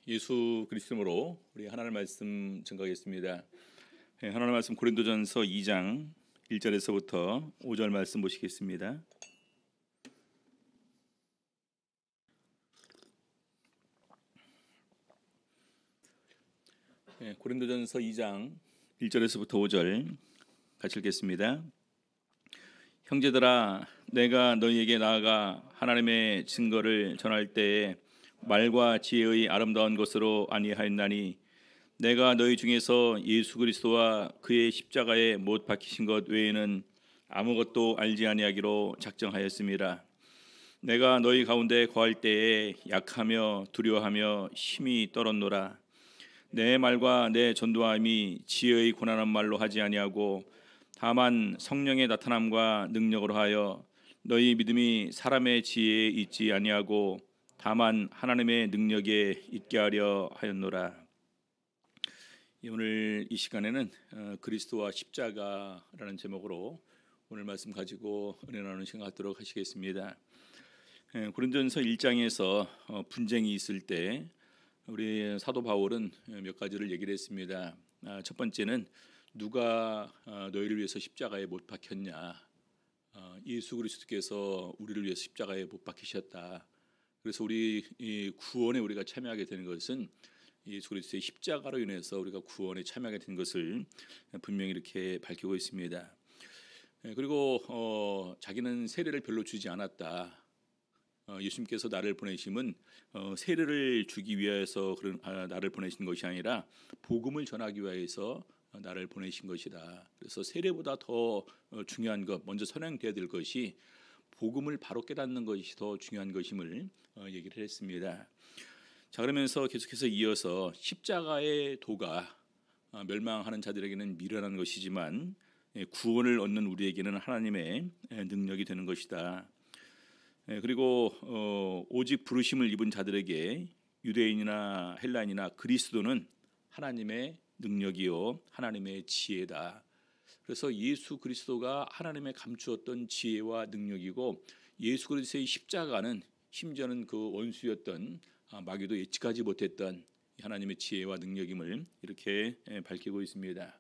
예수 그리스도로 우리 하나님 말씀 증거하겠습니다. 하나님 말씀 고린도전서 2장 1절에서부터 5절 말씀 보시겠습니다. 고린도전서 2장 1절에서부터 5절 같이 읽겠습니다. 형제들아, 내가 너희에게 나아가 하나님의 증거를 전할 때에 말과 지혜의 아름다운 것으로 아니하였나니 내가 너희 중에서 예수 그리스도와 그의 십자가에 못 박히신 것 외에는 아무것도 알지 아니하기로 작정하였습니다. 내가 너희 가운데 거할 때에 약하며 두려워하며 힘이 떨었노라. 내 말과 내 전도함이 지혜의 고난한 말로 하지 아니하고 다만 성령의 나타남과 능력으로 하여 너희 믿음이 사람의 지혜에 있지 아니하고 다만 하나님의 능력에 있게 하려 하였노라. 오늘 이 시간에는 그리스도와 십자가라는 제목으로 오늘 말씀 가지고 은혜 나누는 시간 갖도록 하시겠습니다. 고린도전서 1장에서 분쟁이 있을 때 우리 사도 바울은 몇 가지를 얘기를 했습니다. 첫 번째는 누가 너희를 위해서 십자가에 못 박혔냐. 예수 그리스도께서 우리를 위해서 십자가에 못 박히셨다. 그래서 우리 이 구원에 우리가 참여하게 되는 것은 예수 그리스도의 십자가로 인해서 우리가 구원에 참여하게 된 것을 분명히 이렇게 밝히고 있습니다. 그리고 자기는 세례를 별로 주지 않았다. 예수님께서 나를 보내심은 세례를 주기 위해서 나를 보내신 것이 아니라 복음을 전하기 위해서 나를 보내신 것이다. 그래서 세례보다 더 중요한 것, 먼저 선행돼야 될 것이 복음을 바로 깨닫는 것이 더 중요한 것임을 얘기를 했습니다. 자, 그러면서 계속해서 이어서 십자가의 도가 멸망하는 자들에게는 미련한 것이지만 구원을 얻는 우리에게는 하나님의 능력이 되는 것이다. 그리고 오직 부르심을 입은 자들에게 유대인이나 헬라인이나 그리스도는 하나님의 능력이요 하나님의 지혜다. 그래서 예수 그리스도가 하나님의 감추었던 지혜와 능력이고 예수 그리스도의 십자가는 심지어는 그 원수였던 마귀도 예측하지 못했던 하나님의 지혜와 능력임을 이렇게 밝히고 있습니다.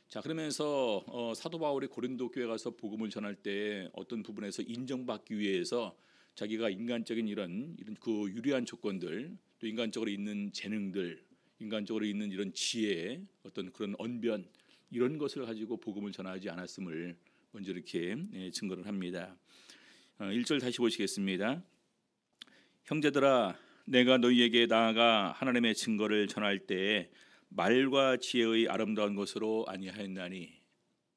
자, 그러면서 사도 바울이 고린도 교회 가서 복음을 전할 때 어떤 부분에서 인정받기 위해서 자기가 인간적인 이런 그 유리한 조건들, 또 인간적으로 있는 재능들, 인간적으로 있는 이런 지혜, 어떤 그런 언변 이런 것을 가지고 복음을 전하지 않았음을 먼저 이렇게 증거를 합니다. 1절 다시 보시겠습니다. 형제들아, 내가 너희에게 나아가 하나님의 증거를 전할 때에 말과 지혜의 아름다운 것으로 아니하였나니,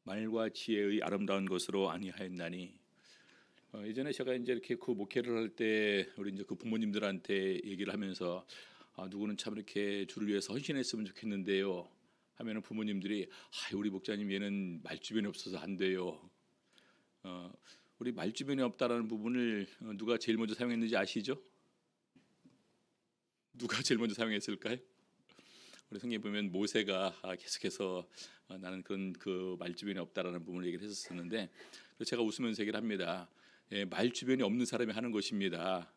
말과 지혜의 아름다운 것으로 아니하였나니. 예전에 제가 이제 이렇게 그 목회를 할 때 우리 이제 그 부모님들한테 얘기를 하면서 누구는 참 이렇게 주를 위해서 헌신했으면 좋겠는데요. 하면은 부모님들이 우리 목자님 얘는 말주변이 없어서 안 돼요. 우리 말주변이 없다라는 부분을 누가 제일 먼저 사용했는지 아시죠? 누가 제일 먼저 사용했을까요? 우리 성경에 보면 모세가 계속해서 나는 그런 그 말주변이 없다라는 부분을 얘기를 했었는데, 그래서 제가 웃으면서 얘기를 합니다. 말주변이 없는 사람이 하는 것입니다.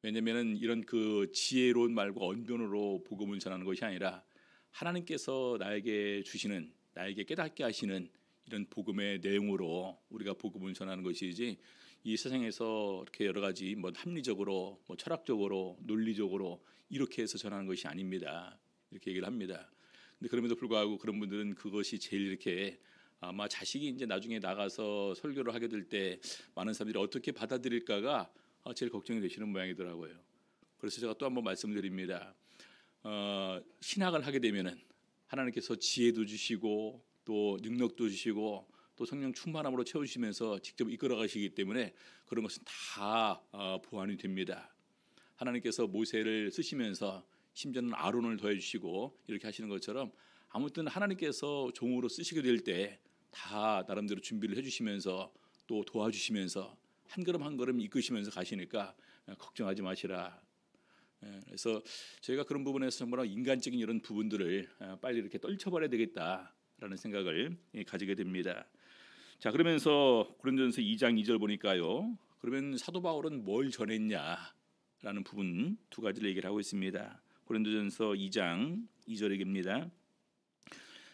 왜냐면은 이런 그 지혜로운 말과 언변으로 복음을 전하는 것이 아니라 하나님께서 나에게 주시는, 나에게 깨닫게 하시는 이런 복음의 내용으로 우리가 복음을 전하는 것이지, 이 세상에서 이렇게 여러 가지 뭐 합리적으로, 뭐 철학적으로, 논리적으로 이렇게 해서 전하는 것이 아닙니다. 이렇게 얘기를 합니다. 근데 그럼에도 불구하고 그런 분들은 그것이 제일 이렇게 아마 자식이 이제 나중에 나가서 설교를 하게 될 때 많은 사람들이 어떻게 받아들일까가 제일 걱정이 되시는 모양이더라고요. 그래서 제가 또 한번 말씀드립니다. 신학을 하게 되면은 하나님께서 지혜도 주시고 또 능력도 주시고 또 성령 충만함으로 채우시면서 직접 이끌어 가시기 때문에 그런 것은 다 보완이 됩니다. 하나님께서 모세를 쓰시면서 심지어는 아론을 더해 주시고 이렇게 하시는 것처럼 아무튼 하나님께서 종으로 쓰시게 될 때 다 나름대로 준비를 해주시면서 또 도와주시면서 한 걸음 한 걸음 이끄시면서 가시니까 걱정하지 마시라. 그래서 저희가 그런 부분에서 정말 인간적인 이런 부분들을 빨리 이렇게 떨쳐버려야 되겠다라는 생각을 가지게 됩니다. 자, 그러면서 고린도전서 2장 2절 보니까요. 그러면 사도 바울은 뭘 전했냐라는 부분 두 가지를 얘기를 하고 있습니다. 고린도전서 2장 2절입니다.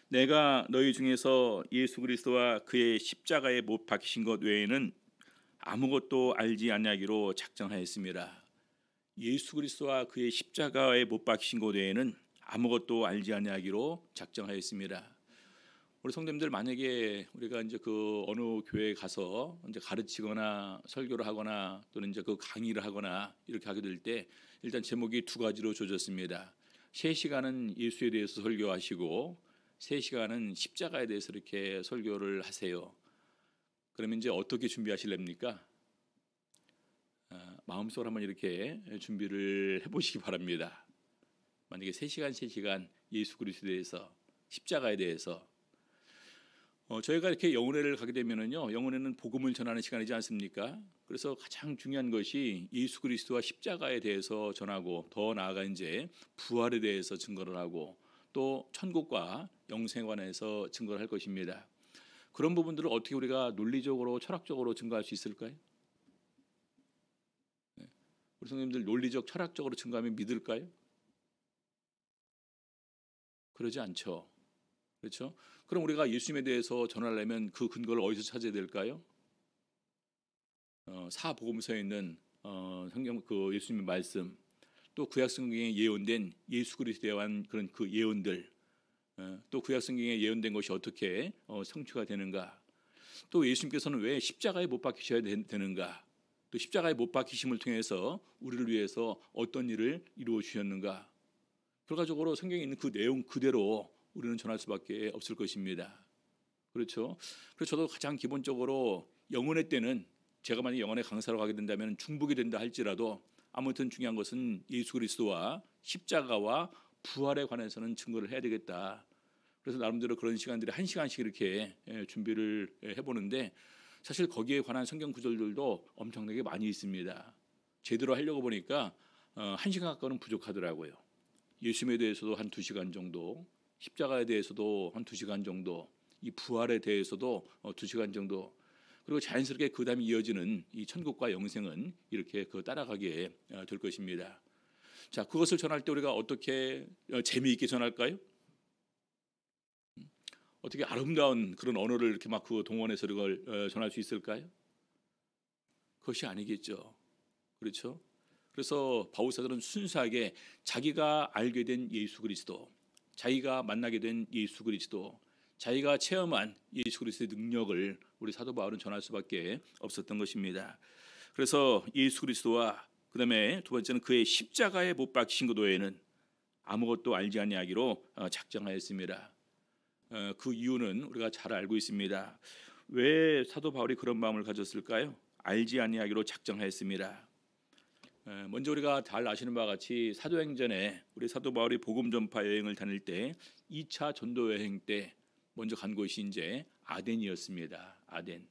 내가 너희 중에서 예수 그리스도와 그의 십자가에 못 박히신 것 외에는 아무것도 알지 아니하기로 작정하였습니다. 예수 그리스도와 그의 십자가에 못 박히신 것 외에는 아무것도 알지 아니하기로 작정하였습니다. 우리 성도님들, 만약에 우리가 이제 그 어느 교회에 가서 이제 가르치거나 설교를 하거나 또는 이제 그 강의를 하거나 이렇게 하게 될 때 일단 제목이 두 가지로 조졌습니다. 3시간은 예수에 대해서 설교하시고 3시간은 십자가에 대해서 이렇게 설교를 하세요. 그러면 이제 어떻게 준비하실랍니까? 마음속으로 한번 이렇게 준비를 해보시기 바랍니다. 만약에 3시간 예수 그리스도에 대해서, 십자가에 대해서 저희가 이렇게 영혼회를 가게 되면은요, 영혼회는 복음을 전하는 시간이지 않습니까? 그래서 가장 중요한 것이 예수 그리스도와 십자가에 대해서 전하고, 더 나아가 이제 부활에 대해서 증거를 하고, 또 천국과 영생에 관해서 증거를 할 것입니다. 그런 부분들을 어떻게 우리가 논리적으로, 철학적으로 증거할 수 있을까요? 우리 성도님들, 논리적, 철학적으로 증거하면 믿을까요? 그러지 않죠. 그렇죠? 그럼 우리가 예수님에 대해서 전하려면 그 근거를 어디서 찾아야 될까요? 사복음서에 있는 성경 그 예수님의 말씀, 또 구약 성경에 예언된 예수 그리스도에 대한 그런 그 예언들, 또 구약 성경에 예언된 것이 어떻게 성취가 되는가, 또 예수님께서는 왜 십자가에 못 박히셔야 되는가, 또 십자가에 못 박히심을 통해서 우리를 위해서 어떤 일을 이루어 주셨는가, 결과적으로 성경에 있는 그 내용 그대로 우리는 전할 수밖에 없을 것입니다. 그렇죠? 그래서 저도 가장 기본적으로 영혼의 때는, 제가 만약 영혼의 강사로 가게 된다면 중복이 된다 할지라도 아무튼 중요한 것은 예수 그리스도와 십자가와 부활에 관해서는 증거를 해야 되겠다. 그래서 나름대로 그런 시간들이 1시간씩 이렇게 준비를 해보는데, 사실 거기에 관한 성경 구절들도 엄청나게 많이 있습니다. 제대로 하려고 보니까 1시간 가까이는 부족하더라고요. 예수님에 대해서도 한 2시간 정도, 십자가에 대해서도 한 2시간 정도, 이 부활에 대해서도 2시간 정도, 그리고 자연스럽게 그 다음에 이어지는 이 천국과 영생은 이렇게 그 따라가게 될 것입니다. 자, 그것을 전할 때 우리가 어떻게 재미있게 전할까요? 어떻게 아름다운 그런 언어를 이렇게 막 그 동원해서 이걸 전할 수 있을까요? 그것이 아니겠죠. 그렇죠? 그래서 바울사들은 순수하게 자기가 알게 된 예수 그리스도, 자기가 만나게 된 예수 그리스도, 자기가 체험한 예수 그리스도의 능력을 우리 사도 바울은 전할 수밖에 없었던 것입니다. 그래서 예수 그리스도와 그다음에 두 번째는 그의 십자가에 못 박히신 것 외에는 아무것도 알지 아니하기로 작정하였습니다. 그 이유는 우리가 잘 알고 있습니다. 왜 사도 바울이 그런 마음을 가졌을까요? 알지 아니하기로 작정하였습니다. 먼저 우리가 잘 아시는 바와 같이 사도행전에 우리 사도 바울이 복음 전파 여행을 다닐 때 2차 전도 여행 때 먼저 간 곳이 이제 아덴이었습니다. 아덴.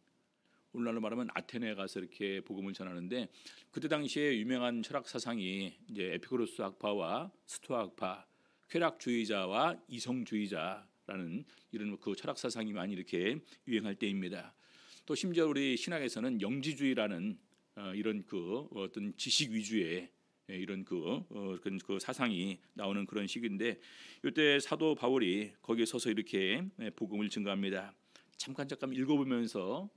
오늘날로 말하면 아테네에 가서 이렇게 복음을 전하는데, 그때 당시에 유명한 철학 사상이 이제 에피쿠로스 학파와 스토아 학파, 쾌락주의자와 이성주의자라는 이런 그 철학 사상이 많이 이렇게 유행할 때입니다. 또 심지어 우리 신학에서는 영지주의라는 이런 그 어떤 지식 위주의 이런 그런 그 사상이 나오는 그런 시기인데, 이때 사도 바울이 거기에 서서 이렇게 복음을 증거합니다. 잠깐 읽어보면서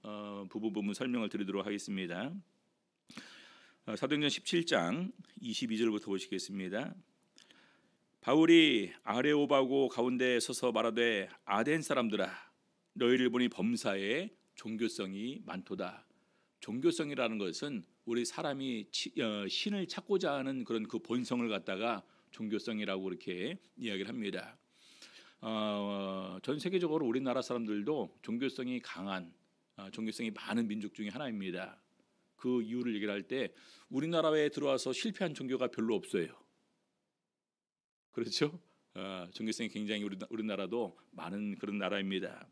부분 설명을 드리도록 하겠습니다. 사도행전 17장 22절부터 보시겠습니다. 바울이 아레오바고 가운데 서서 말하되 아덴 사람들아, 너희를 보니 범사에 종교성이 많도다. 종교성이라는 것은 우리 사람이 신을 찾고자 하는 그런 그 본성을 갖다가 종교성이라고 이렇게 이야기를 합니다. 전 세계적으로 우리나라 사람들도 종교성이 강한, 종교성이 많은 민족 중에 하나입니다. 그 이유를 얘기를 할 때 우리나라에 들어와서 실패한 종교가 별로 없어요. 그렇죠? 종교성이 굉장히 우리나라도 많은 그런 나라입니다.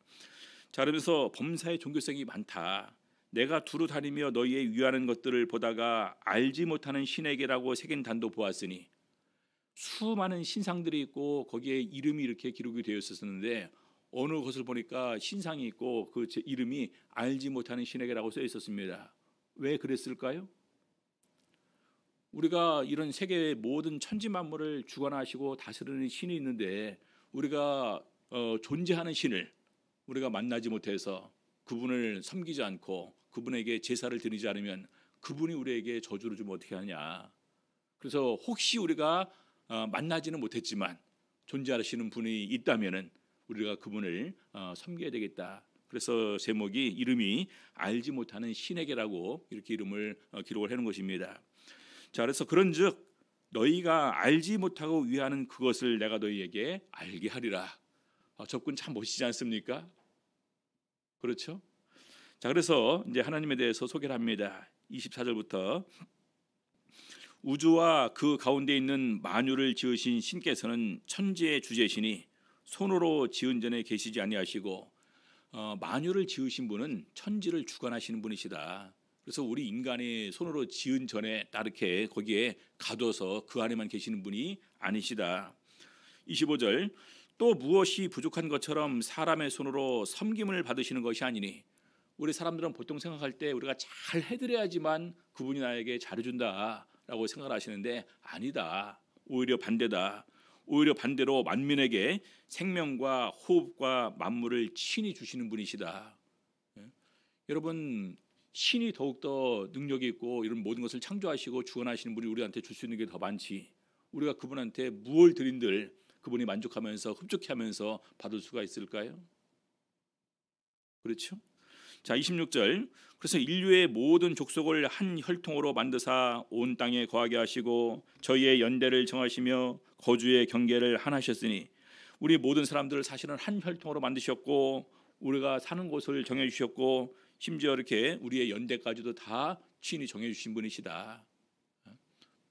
자, 그러면서 범사에 종교성이 많다. 내가 두루 다니며 너희의 위하는 것들을 보다가 알지 못하는 신에게라고 새긴 단도 보았으니, 수많은 신상들이 있고 거기에 이름이 이렇게 기록이 되어 있었는데 어느 것을 보니까 신상이 있고 그 이름이 알지 못하는 신에게라고 써 있었습니다. 왜 그랬을까요? 우리가 이런 세계의 모든 천지 만물을 주관하시고 다스리는 신이 있는데 우리가 존재하는 신을 우리가 만나지 못해서 그분을 섬기지 않고 그분에게 제사를 드리지 않으면 그분이 우리에게 저주를 주면 어떻게 하냐. 그래서 혹시 우리가 만나지는 못했지만 존재하시는 분이 있다면은 우리가 그분을 섬겨야 되겠다. 그래서 제목이 이름이 알지 못하는 신에게라고 이렇게 이름을 기록을 해놓은 것입니다. 자, 그래서 그런즉 너희가 알지 못하고 위하는 그것을 내가 너희에게 알게 하리라. 접근 참 멋지지 않습니까? 그렇죠? 자, 그래서 이제 하나님에 대해서 소개를 합니다. 24절부터 우주와 그 가운데 있는 만유를 지으신 신께서는 천지의 주제시니 손으로 지은 전에 계시지 아니하시고 만유를 지으신 분은 천지를 주관하시는 분이시다. 그래서 우리 인간이 손으로 지은 전에 이렇게 거기에 가둬서 그 안에만 계시는 분이 아니시다. 25절 또 무엇이 부족한 것처럼 사람의 손으로 섬김을 받으시는 것이 아니니 우리 사람들은 보통 생각할 때 우리가 잘 해드려야지만 그분이 나에게 잘해준다라고 생각을 하시는데 아니다. 오히려 반대다. 오히려 반대로 만민에게 생명과 호흡과 만물을 친히 주시는 분이시다. 여러분 신이 더욱더 능력이 있고 이런 모든 것을 창조하시고 주관하시는 분이 우리한테 줄 수 있는 게 더 많지. 우리가 그분한테 무엇을 드린들 그분이 만족하면서 흡족해하면서 받을 수가 있을까요? 그렇죠? 자, 26절 그래서 인류의 모든 족속을 한 혈통으로 만드사 온 땅에 거하게 하시고 저희의 연대를 정하시며 거주의 경계를 하나셨으니 우리 모든 사람들을 사실은 한 혈통으로 만드셨고 우리가 사는 곳을 정해주셨고 심지어 이렇게 우리의 연대까지도 다 친히 정해주신 분이시다.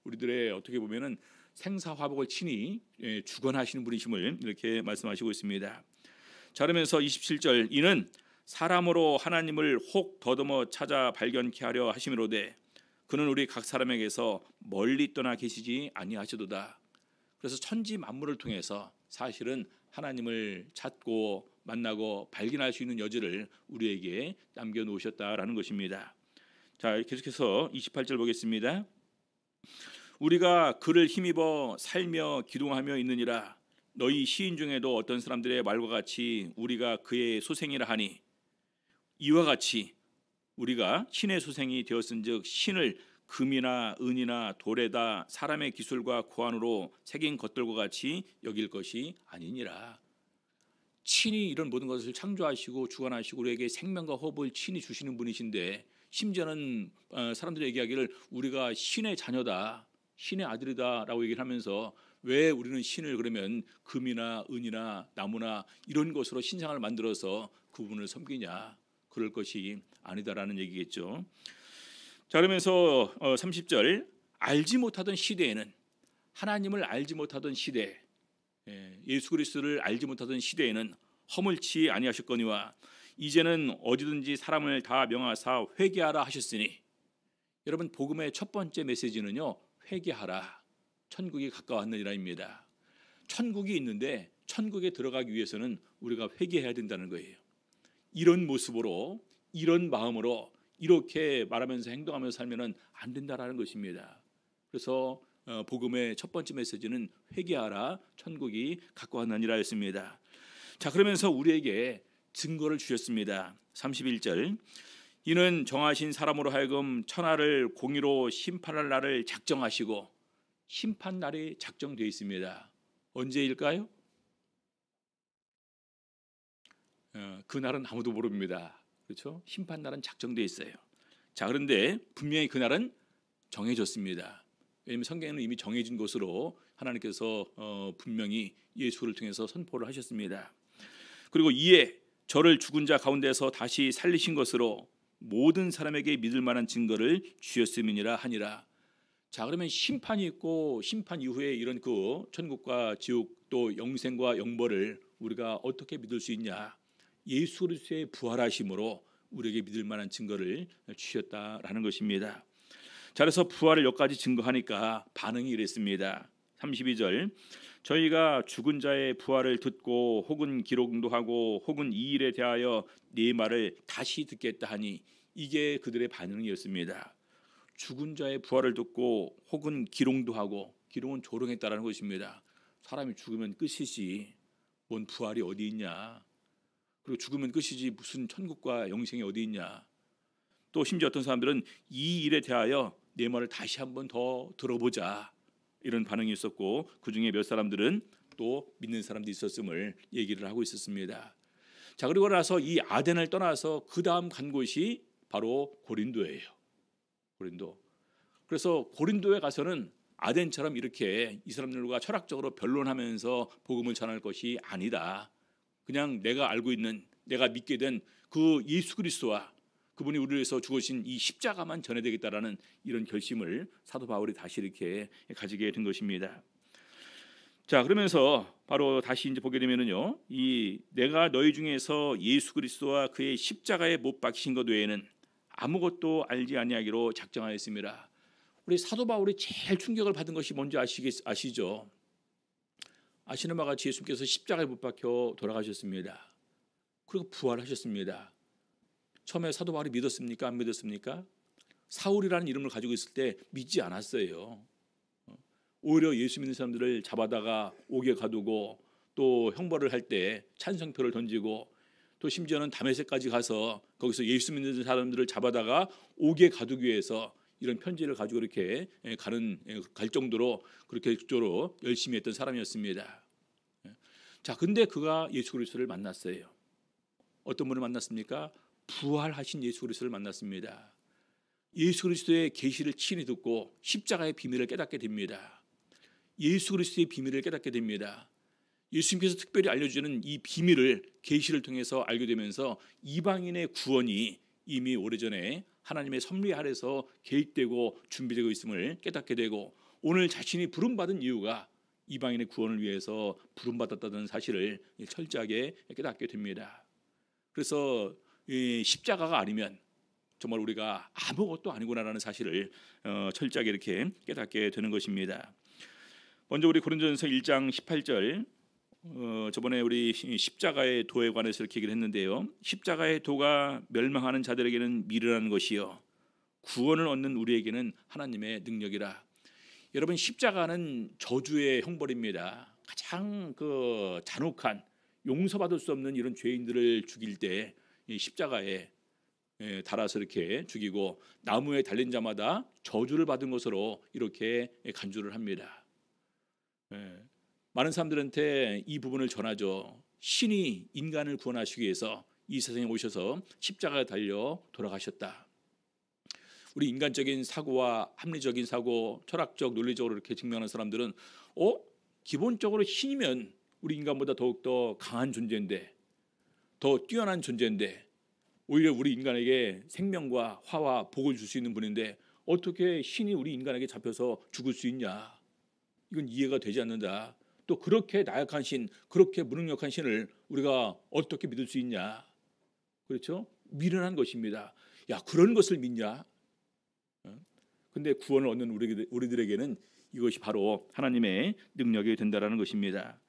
우리들의 어떻게 보면은 생사화복을 친히 주관하시는 분이심을 이렇게 말씀하시고 있습니다. 자, 그러면서 27절 이는 사람으로 하나님을 혹 더듬어 찾아 발견케 하려 하심이로되 그는 우리 각 사람에게서 멀리 떠나 계시지 아니하시도다. 그래서 천지 만물을 통해서 사실은 하나님을 찾고 만나고 발견할 수 있는 여지를 우리에게 남겨놓으셨다라는 것입니다. 자, 계속해서 28절 보겠습니다. 우리가 그를 힘입어 살며 기동하며 있느니라. 너희 시인 중에도 어떤 사람들의 말과 같이 우리가 그의 소생이라 하니 이와 같이 우리가 신의 소생이 되었은즉 신을 금이나 은이나 돌에다 사람의 기술과 고안으로 새긴 것들과 같이 여길 것이 아니니라. 친히 이런 모든 것을 창조하시고 주관하시고 우리에게 생명과 호흡을 친히 주시는 분이신데 심지어는 사람들이 얘기하기를 우리가 신의 자녀다, 신의 아들이다라고 얘기를 하면서 왜 우리는 신을 그러면 금이나 은이나 나무나 이런 것으로 신상을 만들어서 그분을 섬기냐? 그럴 것이 아니다라는 얘기겠죠. 자, 그러면서 30절 알지 못하던 시대에는 하나님을 알지 못하던 시대 예수 그리스도를 알지 못하던 시대에는 허물치 아니하셨거니와 이제는 어디든지 사람을 다 명하사 회개하라 하셨으니 여러분 복음의 첫 번째 메시지는요 회개하라 천국이 가까웠느니라입니다. 천국이 있는데 천국에 들어가기 위해서는 우리가 회개해야 된다는 거예요. 이런 모습으로 이런 마음으로 이렇게 말하면서 행동하면서 살면은 안 된다라는 것입니다. 그래서 복음의 첫 번째 메시지는 회개하라 천국이 가까웠느니라 했습니다. 자, 그러면서 우리에게 증거를 주셨습니다. 31절 이는 정하신 사람으로 하여금 천하를 공의로 심판할 날을 작정하시고 심판 날이 작정되어 있습니다. 언제일까요? 그 날은 아무도 모릅니다. 그렇죠? 심판 날은 작정되어 있어요. 자, 그런데 분명히 그 날은 정해졌습니다. 왜냐하면 성경에는 이미 정해진 것으로 하나님께서 분명히 예수를 통해서 선포를 하셨습니다. 그리고 이에 저를 죽은 자 가운데서 다시 살리신 것으로 모든 사람에게 믿을 만한 증거를 주셨음이니라 하니라. 자, 그러면 심판이 있고 심판 이후에 이런 그 천국과 지옥 또 영생과 영벌을 우리가 어떻게 믿을 수 있냐? 예수 그리스도의 부활하심으로 우리에게 믿을 만한 증거를 주셨다라는 것입니다. 자, 그래서 부활을 몇 가지 증거하니까 반응이 이랬습니다. 32절 저희가 죽은 자의 부활을 듣고 혹은 기록도 하고 혹은 이 일에 대하여 네 말을 다시 듣겠다 하니 이게 그들의 반응이었습니다. 죽은 자의 부활을 듣고 혹은 기롱도 하고, 기롱은 조롱했다라는 것입니다. 사람이 죽으면 끝이지 뭔 부활이 어디 있냐. 그리고 죽으면 끝이지 무슨 천국과 영생이 어디 있냐. 또 심지어 어떤 사람들은 이 일에 대하여 내 말을 다시 한번 더 들어보자, 이런 반응이 있었고, 그중에 몇 사람들은 또 믿는 사람도 있었음을 얘기를 하고 있었습니다. 자, 그리고 나서 이 아덴을 떠나서 그 다음 간 곳이 바로 고린도예요. 고린도. 그래서 고린도에 가서는 아덴처럼 이렇게 이 사람들과 철학적으로 변론하면서 복음을 전할 것이 아니다. 그냥 내가 알고 있는, 내가 믿게 된 그 예수 그리스도와 그분이 우리를 위해서 죽으신 이 십자가만 전해야 되겠다라는 이런 결심을 사도 바울이 다시 이렇게 가지게 된 것입니다. 자, 그러면서 바로 다시 이제 보게 되면은요, 이 내가 너희 중에서 예수 그리스도와 그의 십자가에 못 박히신 것 외에는 아무것도 알지 아니하기로 작정하였습니다. 우리 사도 바울이 제일 충격을 받은 것이 뭔지 아시죠? 아시는 바와 같이 예수님께서 십자가에 못 박혀 돌아가셨습니다. 그리고 부활하셨습니다. 처음에 사도 바울이 믿었습니까? 안 믿었습니까? 사울이라는 이름을 가지고 있을 때 믿지 않았어요. 오히려 예수 믿는 사람들을 잡아다가 옥에 가두고, 또 형벌을 할 때 찬성표를 던지고, 또 심지어는 다메섹까지 가서 거기서 예수 믿는 사람들을 잡아다가 옥에 가두기 위해서 이런 편지를 가지고 이렇게 갈 정도로 그렇게 극적으로 열심히 했던 사람이었습니다. 자, 근데 그가 예수 그리스도를 만났어요. 어떤 분을 만났습니까? 부활하신 예수 그리스도를 만났습니다. 예수 그리스도의 계시를 친히 듣고 십자가의 비밀을 깨닫게 됩니다. 예수 그리스도의 비밀을 깨닫게 됩니다. 예수님께서 특별히 알려주는 이 비밀을, 계시를 통해서 알게 되면서 이방인의 구원이 이미 오래전에 하나님의 섭리 아래서 계획되고 준비되고 있음을 깨닫게 되고, 오늘 자신이 부름받은 이유가 이방인의 구원을 위해서 부름받았다는 사실을 철저하게 깨닫게 됩니다. 그래서 이 십자가가 아니면 정말 우리가 아무것도 아니구나라는 사실을 철저하게 이렇게 깨닫게 되는 것입니다. 먼저 우리 고린도전서 1장 18절, 저번에 우리 십자가의 도에 관해서 이렇게 얘기를 했는데요. 십자가의 도가 멸망하는 자들에게는 미련한 것이요 구원을 얻는 우리에게는 하나님의 능력이라. 여러분, 십자가는 저주의 형벌입니다. 가장 잔혹한, 용서받을 수 없는 이런 죄인들을 죽일 때 이 십자가에 달아서 이렇게 죽이고, 나무에 달린 자마다 저주를 받은 것으로 이렇게 간주를 합니다. 많은 사람들한테 이 부분을 전하죠. 신이 인간을 구원하시기 위해서 이 세상에 오셔서 십자가에 달려 돌아가셨다. 우리 인간적인 사고와 합리적인 사고, 철학적, 논리적으로 이렇게 증명하는 사람들은 기본적으로 신이면 우리 인간보다 더욱더 강한 존재인데, 더 뛰어난 존재인데, 오히려 우리 인간에게 생명과 화와 복을 줄 수 있는 분인데 어떻게 신이 우리 인간에게 잡혀서 죽을 수 있냐. 이건 이해가 되지 않는다. 또 그렇게 나약한 신, 그렇게 무능력한 신을 우리가 어떻게 믿을 수 있냐. 그렇죠? 미련한 것입니다. 야, 그런 것을 믿냐? 근데 구원을 얻는 우리들에게는 이것이 바로 하나님의 능력이 된다라는 것입니다.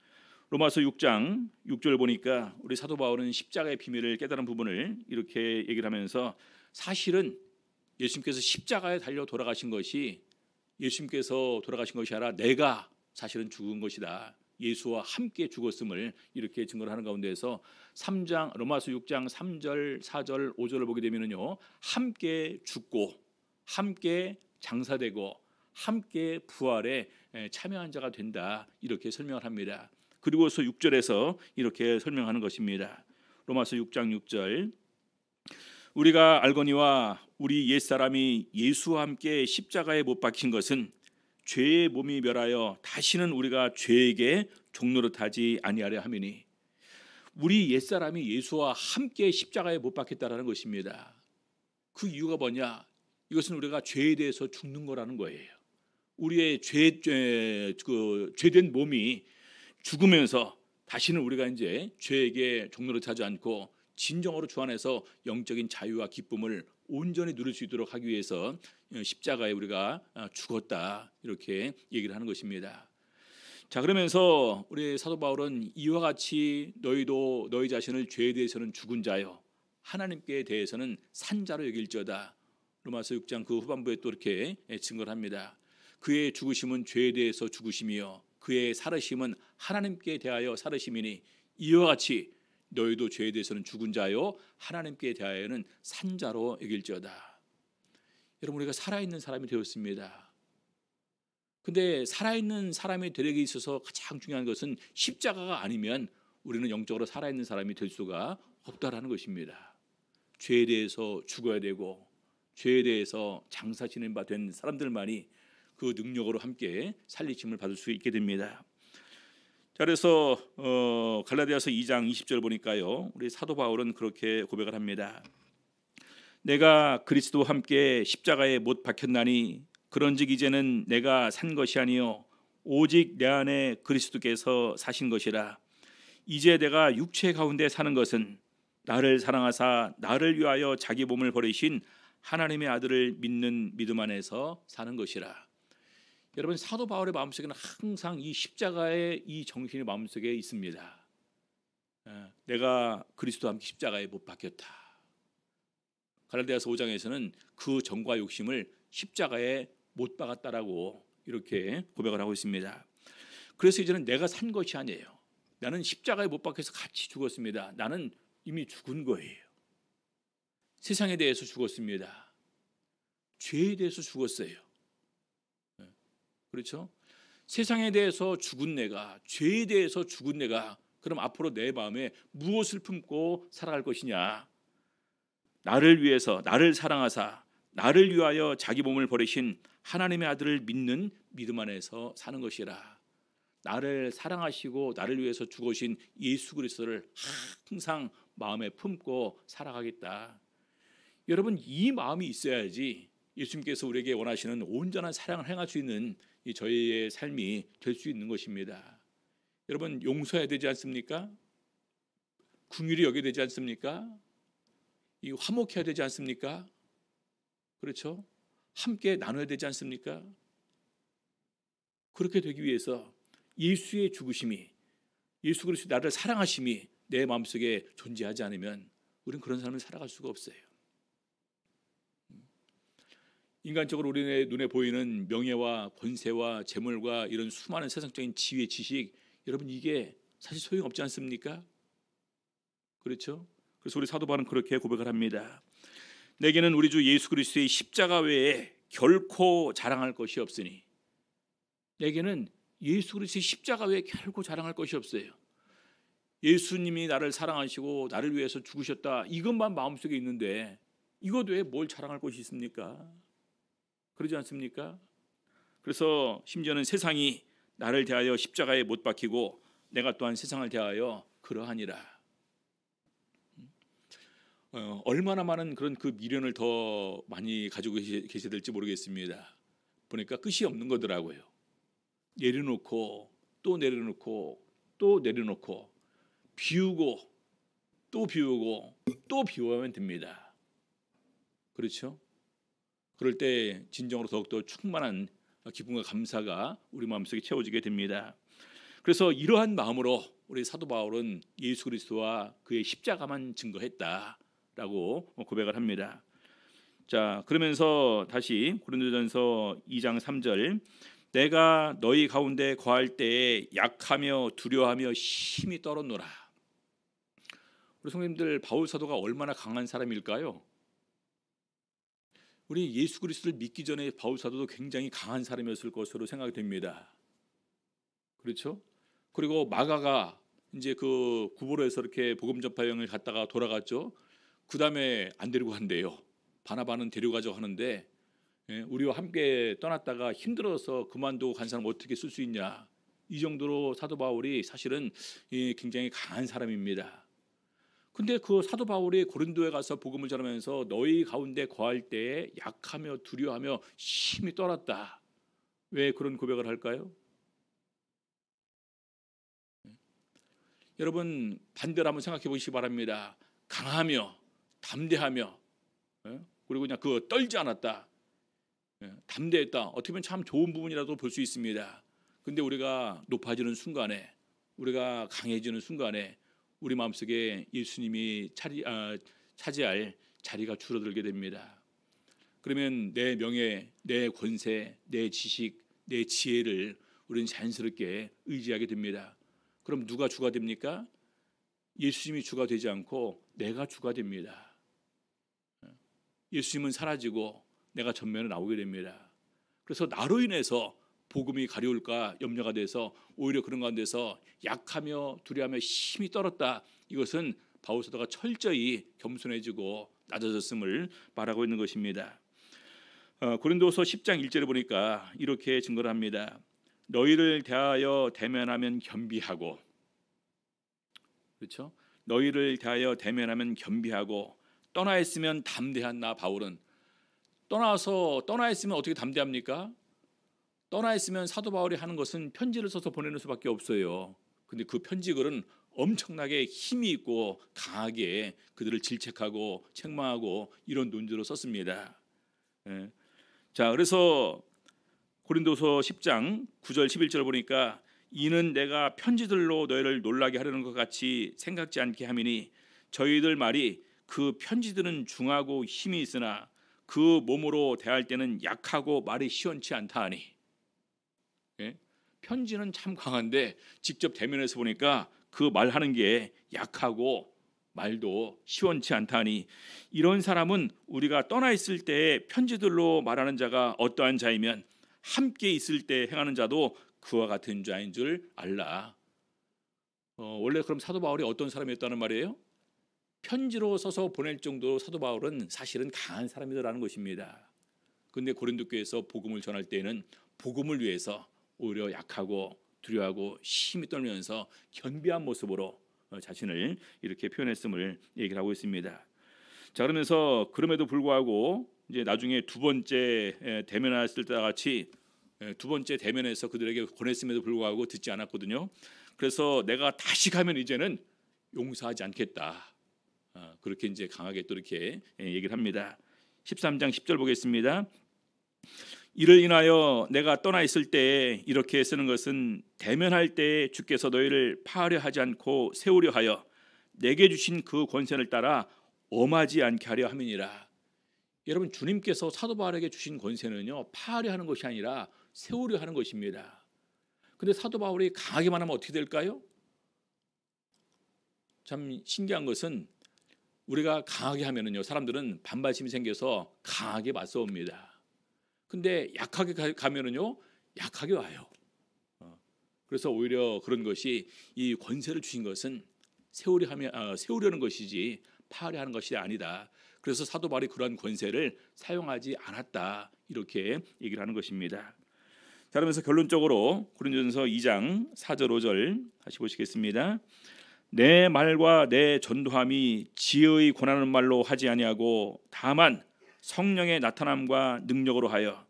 로마서 6장 6절 보니까 우리 사도 바울은 십자가의 비밀을 깨달은 부분을 이렇게 얘기를 하면서, 사실은 예수님께서 십자가에 달려 돌아가신 것이 예수님께서 돌아가신 것이 아니라 내가 사실은 죽은 것이다. 예수와 함께 죽었음을 이렇게 증거를 하는 가운데에서 로마서 6장 3절, 4절, 5절을 보게 되면요, 함께 죽고 함께 장사되고 함께 부활에 참여한 자가 된다, 이렇게 설명을 합니다. 그리고서 6절에서 이렇게 설명하는 것입니다. 로마서 6장 6절, 우리가 알거니와 우리 옛사람이 예수와 함께 십자가에 못 박힌 것은 죄의 몸이 멸하여 다시는 우리가 죄에게 종노릇하지 아니하려 함이니. 우리 옛사람이 예수와 함께 십자가에 못 박혔다라는 것입니다. 그 이유가 뭐냐? 이것은 우리가 죄에 대해서 죽는 거라는 거예요. 우리의 죄된 몸이 죽으면서 다시는 우리가 이제 죄에게 종노릇하지 않고 진정으로 주 안에서 영적인 자유와 기쁨을 온전히 누릴 수 있도록 하기 위해서 십자가에 우리가 죽었다, 이렇게 얘기를 하는 것입니다. 자, 그러면서 우리 사도 바울은 이와 같이 너희도 너희 자신을 죄에 대해서는 죽은 자요 하나님께 대해서는 산 자로 여길지어다 로마서 6장 그 후반부에 또 이렇게 증거를 합니다. 그의 죽으심은 죄에 대해서 죽으심이요 그의 살으심은 하나님께 대하여 살으심이니 이와 같이 너희도 죄에 대해서는 죽은 자요 하나님께 대하여는 산 자로 여길지어다. 여러분 우리가 살아있는 사람이 되었습니다. 근데 살아있는 사람이 되기 있어서 가장 중요한 것은 십자가가 아니면 우리는 영적으로 살아있는 사람이 될 수가 없다라는 것입니다. 죄에 대해서 죽어야 되고 죄에 대해서 장사 지낸 바 된 사람들만이 그 능력으로 함께 살리심을 받을 수 있게 됩니다. 자, 그래서 갈라디아서 2장 20절 보니까요, 우리 사도 바울은 그렇게 고백을 합니다. 내가 그리스도와 함께 십자가에 못 박혔나니 그런즉 이제는 내가 산 것이 아니요 오직 내 안에 그리스도께서 사신 것이라. 이제 내가 육체 가운데 사는 것은 나를 사랑하사 나를 위하여 자기 몸을 버리신 하나님의 아들을 믿는 믿음 안에서 사는 것이라. 여러분 사도 바울의 마음속에는 항상 이 십자가의 이 정신이 마음속에 있습니다. 내가 그리스도와 함께 십자가에 못 박혔다. 갈라디아서 5장에서는 그 정과 욕심을 십자가에 못 박았다라고 이렇게 고백을 하고 있습니다. 그래서 이제는 내가 산 것이 아니에요. 나는 십자가에 못 박혀서 같이 죽었습니다. 나는 이미 죽은 거예요. 세상에 대해서 죽었습니다. 죄에 대해서 죽었어요. 그렇죠? 세상에 대해서 죽은 내가, 죄에 대해서 죽은 내가, 그럼 앞으로 내 마음에 무엇을 품고 살아갈 것이냐? 나를 위해서, 나를 사랑하사 나를 위하여 자기 몸을 버리신 하나님의 아들을 믿는 믿음 안에서 사는 것이라. 나를 사랑하시고 나를 위해서 죽으신 예수 그리스도를 항상 마음에 품고 살아가겠다. 여러분 이 마음이 있어야지 예수님께서 우리에게 원하시는 온전한 사랑을 행할 수 있는 이 저희의 삶이 될 수 있는 것입니다. 여러분 용서해야 되지 않습니까? 긍휼히 여겨야 되지 않습니까? 이 화목해야 되지 않습니까? 그렇죠? 함께 나눠야 되지 않습니까? 그렇게 되기 위해서 예수의 죽으심이, 예수 그리스도 나를 사랑하심이 내 마음속에 존재하지 않으면 우리는 그런 삶을 살아갈 수가 없어요. 인간적으로 우리의 눈에 보이는 명예와 권세와 재물과 이런 수많은 세상적인 지혜, 지식, 여러분 이게 사실 소용없지 않습니까? 그렇죠? 그래서 우리 사도 바울은 그렇게 고백을 합니다. 내게는 우리 주 예수 그리스도의 십자가 외에 결코 자랑할 것이 없으니. 내게는 예수 그리스도의 십자가 외에 결코 자랑할 것이 없어요. 예수님이 나를 사랑하시고 나를 위해서 죽으셨다, 이것만 마음속에 있는데 이것 외에 뭘 자랑할 것이 있습니까? 그러지 않습니까? 그래서 심지어는 세상이 나를 대하여 십자가에 못 박히고 내가 또한 세상을 대하여 그러하니라. 얼마나 많은 그런 그 미련을 더 많이 가지고 계셔야 될지 모르겠습니다. 보니까 끝이 없는 거더라고요. 내려놓고 또 내려놓고 또 내려놓고 비우고 또 비우고 또 비우면 됩니다. 그렇죠? 그럴 때 진정으로 더욱더 충만한 기쁨과 감사가 우리 마음속에 채워지게 됩니다. 그래서 이러한 마음으로 우리 사도 바울은 예수 그리스도와 그의 십자가만 증거했다라고 고백을 합니다. 자, 그러면서 다시 고린도전서 2장 3절, 내가 너희 가운데 거할 때에 약하며 두려워하며 심히 떨었노라. 우리 성도님들, 바울 사도가 얼마나 강한 사람일까요? 우리 예수 그리스도를 믿기 전에 바울 사도도 굉장히 강한 사람이었을 것으로 생각이 됩니다. 그렇죠? 그리고 마가가 이제 그 구보로에서 이렇게 복음 전파 여행을 갔다가 돌아갔죠. 그 다음에 안 데리고 간대요. 바나바는 데려가자고 하는데 우리와 함께 떠났다가 힘들어서 그만두고 간 사람 어떻게 쓸 수 있냐. 이 정도로 사도 바울이 사실은 굉장히 강한 사람입니다. 근데 그 사도 바울이 고린도에 가서 복음을 전하면서 너희 가운데 거할 때에 약하며 두려워하며 심히 떨었다. 왜 그런 고백을 할까요? 여러분 반대로 한번 생각해 보시기 바랍니다. 강하며 담대하며 그리고 그냥 그거 떨지 않았다. 담대했다. 어떻게 보면 참 좋은 부분이라도 볼 수 있습니다. 근데 우리가 높아지는 순간에, 우리가 강해지는 순간에 우리 마음속에 예수님이 차지할 자리가 줄어들게 됩니다. 그러면 내 명예, 내 권세, 내 지식, 내 지혜를 우리는 자연스럽게 의지하게 됩니다. 그럼 누가 주가 됩니까? 예수님이 주가 되지 않고 내가 주가 됩니다. 예수님은 사라지고 내가 전면에 나오게 됩니다. 그래서 나로 인해서 복음이 가려울까 염려가 돼서 오히려 그런 가운데서 약하며 두려워하며 힘이 떨었다. 이것은 바울 사도가 철저히 겸손해지고 낮아졌음을 말하고 있는 것입니다. 고린도서 10장 1절에 보니까 이렇게 증거를 합니다. 너희를 대하여 대면하면 겸비하고, 그렇죠? 너희를 대하여 대면하면 겸비하고 떠나 있으면 담대한 나 바울은 떠나 있으면 어떻게 담대합니까? 떠나 있으면 사도 바울이 하는 것은 편지를 써서 보내는 수밖에 없어요. 근데 그 편지글은 엄청나게 힘이 있고 강하게 그들을 질책하고 책망하고 이런 논지로 썼습니다. 자, 그래서 고린도서 10장 9절 11절 보니까 이는 내가 편지들로 너희를 놀라게 하려는 것 같이 생각지 않게 함이니 저희들 말이 그 편지들은 중하고 힘이 있으나 그 몸으로 대할 때는 약하고 말이 시원치 않다 하니. 편지는 참 강한데 직접 대면해서 보니까 그 말하는 게 약하고 말도 시원치 않다 하니 이런 사람은 우리가 떠나 있을 때 편지들로 말하는 자가 어떠한 자이면 함께 있을 때 행하는 자도 그와 같은 자인 줄 알라. 원래 그럼 사도 바울이 어떤 사람이었다는 말이에요? 편지로 써서 보낼 정도로 사도 바울은 사실은 강한 사람이라는 것입니다. 그런데 고린도 교회에서 복음을 전할 때에는 복음을 위해서 오히려 약하고 두려워하고 힘이 떨면서 겸비한 모습으로 자신을 이렇게 표현했음을 얘기를 하고 있습니다. 자, 그러면서 그럼에도 불구하고 이제 나중에 두 번째 대면했을 때와 같이 두 번째 대면에서 그들에게 권했음에도 불구하고 듣지 않았거든요. 그래서 내가 다시 가면 이제는 용서하지 않겠다. 그렇게 이제 강하게 또 이렇게 얘기를 합니다. 13장 10절 보겠습니다. 이를 인하여 내가 떠나 있을 때에 이렇게 쓰는 것은 대면할 때에 주께서 너희를 파하려 하지 않고 세우려 하여 내게 주신 그 권세를 따라 엄하지 않게 하려 함이니라. 여러분, 주님께서 사도 바울에게 주신 권세는요 파하려 하는 것이 아니라 세우려 하는 것입니다. 근데 사도 바울이 강하게만 하면 어떻게 될까요? 참 신기한 것은 우리가 강하게 하면은요 사람들은 반발심이 생겨서 강하게 맞서옵니다. 근데 약하게 가면은요 약하게 와요. 그래서 오히려 그런 것이 이 권세를 주신 것은 세우려는 것이지 파하려 하는 것이 아니다. 그래서 사도 바울이 그러한 권세를 사용하지 않았다. 이렇게 얘기를 하는 것입니다. 자, 그러면서 결론적으로 고린도전서 2장 4절 5절 다시 보시겠습니다. 내 말과 내 전도함이 지혜의 권하는 말로 하지 아니하고 다만 성령의 나타남과 능력으로 하여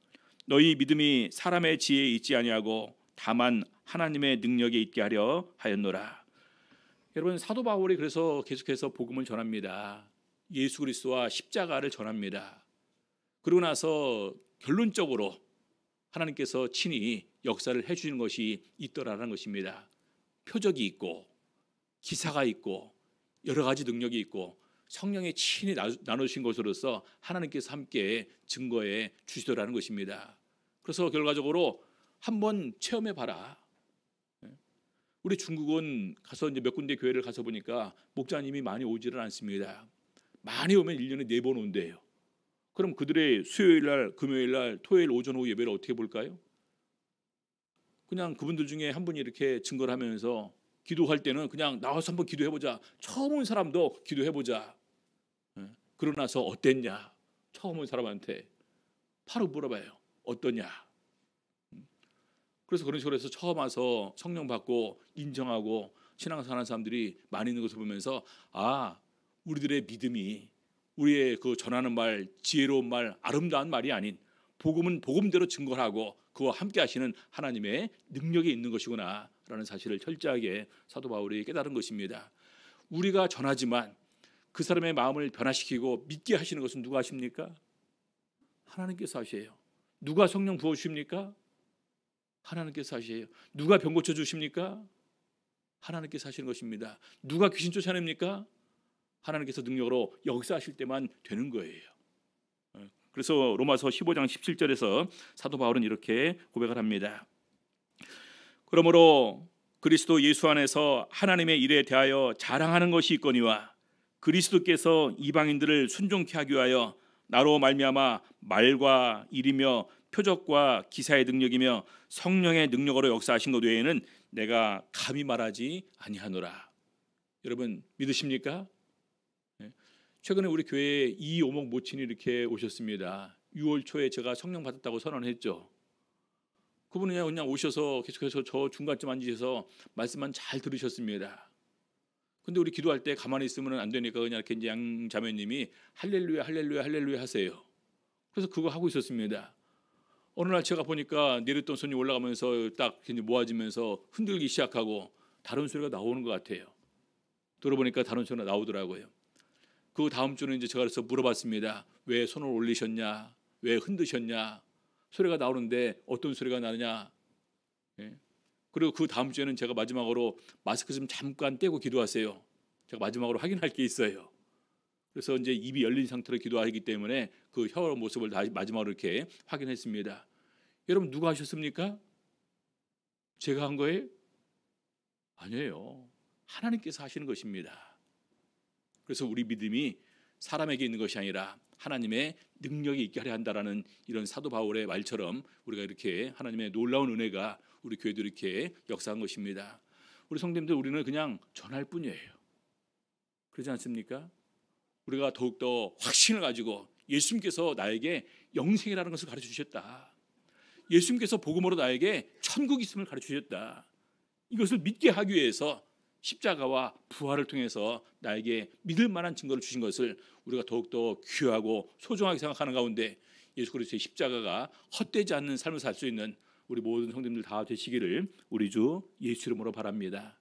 너희 믿음이 사람의 지혜에 있지 아니하고 다만 하나님의 능력에 있게 하려 하였노라. 여러분, 사도 바울이 그래서 계속해서 복음을 전합니다. 예수 그리스도와 십자가를 전합니다. 그러고 나서 결론적으로 하나님께서 친히 역사를 해주는 것이 있더라라는 것입니다. 표적이 있고 기사가 있고 여러 가지 능력이 있고 성령의 친히 나누신 것으로서 하나님께서 함께 증거해 주시더라는 것입니다. 그래서 결과적으로 한번 체험해 봐라. 우리 중국은 가서 이제 몇 군데 교회를 가서 보니까 목자님이 많이 오지를 않습니다. 많이 오면 1년에 4번 온대요. 그럼 그들의 수요일 날, 금요일 날, 토요일 오전 오후 예배를 어떻게 볼까요? 그냥 그분들 중에 한 분이 이렇게 증거를 하면서 기도할 때는 그냥 나와서 한번 기도해보자. 처음 온 사람도 기도해보자. 그러고 나서 어땠냐? 처음 온 사람한테 바로 물어봐요. 어떠냐? 그래서 그런 식으로 해서 처음 와서 성령 받고 인정하고 신앙생활하는 사람들이 많이 있는 것을 보면서 우리들의 믿음이 우리의 그 전하는 말, 지혜로운 말, 아름다운 말이 아닌 복음은 복음대로 증거를 하고 그와 함께 하시는 하나님의 능력이 있는 것이구나 라는 사실을 철저하게 사도 바울이 깨달은 것입니다. 우리가 전하지만 그 사람의 마음을 변화시키고 믿게 하시는 것은 누가 하십니까? 하나님께서 하셔요. 누가 성령 부어주십니까? 하나님께서 하셔요. 누가 병 고쳐주십니까? 하나님께서 하시는 것입니다. 누가 귀신 쫓아냅니까? 하나님께서 능력으로 역사하실 때만 되는 거예요. 그래서 로마서 15장 17절에서 사도 바울은 이렇게 고백을 합니다. 그러므로 그리스도 예수 안에서 하나님의 일에 대하여 자랑하는 것이 있거니와 그리스도께서 이방인들을 순종케 하기 위하여 나로 말미암아 말과 일이며 표적과 기사의 능력이며 성령의 능력으로 역사하신 것 외에는 내가 감히 말하지 아니하노라. 여러분 믿으십니까? 최근에 우리 교회에 이오목 모친이 이렇게 오셨습니다. 6월 초에 제가 성령 받았다고 선언했죠. 그분이 그냥 오셔서 계속해서 저 중간쯤 앉으셔서 말씀만 잘 들으셨습니다. 근데 우리 기도할 때 가만히 있으면 안 되니까 그냥 이렇게 이제 양 자매님이 할렐루야 할렐루야 할렐루야 하세요. 그래서 그거 하고 있었습니다. 어느 날 제가 보니까 내렸던 손이 올라가면서 딱 모아지면서 흔들기 시작하고 다른 소리가 나오는 것 같아요. 들어보니까 다른 소리가 나오더라고요. 그 다음 주는 이제 제가 그래서 물어봤습니다. 왜 손을 올리셨냐? 왜 흔드셨냐? 소리가 나오는데 어떤 소리가 나느냐? 그리고 그 다음 주에는 제가 마지막으로 마스크 좀 잠깐 떼고 기도하세요. 제가 마지막으로 확인할 게 있어요. 그래서 이제 입이 열린 상태로 기도하기 때문에 그 혀 모습을 다시 마지막으로 이렇게 확인했습니다. 여러분 누가 하셨습니까? 제가 한 거예요? 아니에요. 하나님께서 하시는 것입니다. 그래서 우리 믿음이 사람에게 있는 것이 아니라 하나님의 능력이 있게 하려 한다라는 이런 사도 바울의 말처럼 우리가 이렇게 하나님의 놀라운 은혜가 우리 교회도 이렇게 역사한 것입니다. 우리 성도님들 우리는 그냥 전할 뿐이에요. 그렇지 않습니까? 우리가 더욱더 확신을 가지고 예수님께서 나에게 영생이라는 것을 가르쳐 주셨다. 예수님께서 복음으로 나에게 천국이 있음을 가르쳐 주셨다. 이것을 믿게 하기 위해서 십자가와 부활을 통해서 나에게 믿을 만한 증거를 주신 것을 우리가 더욱더 귀하고 소중하게 생각하는 가운데 예수 그리스도의 십자가가 헛되지 않는 삶을 살 수 있는 우리 모든 성도님들 다 되시기를 우리 주 예수 이름으로 바랍니다.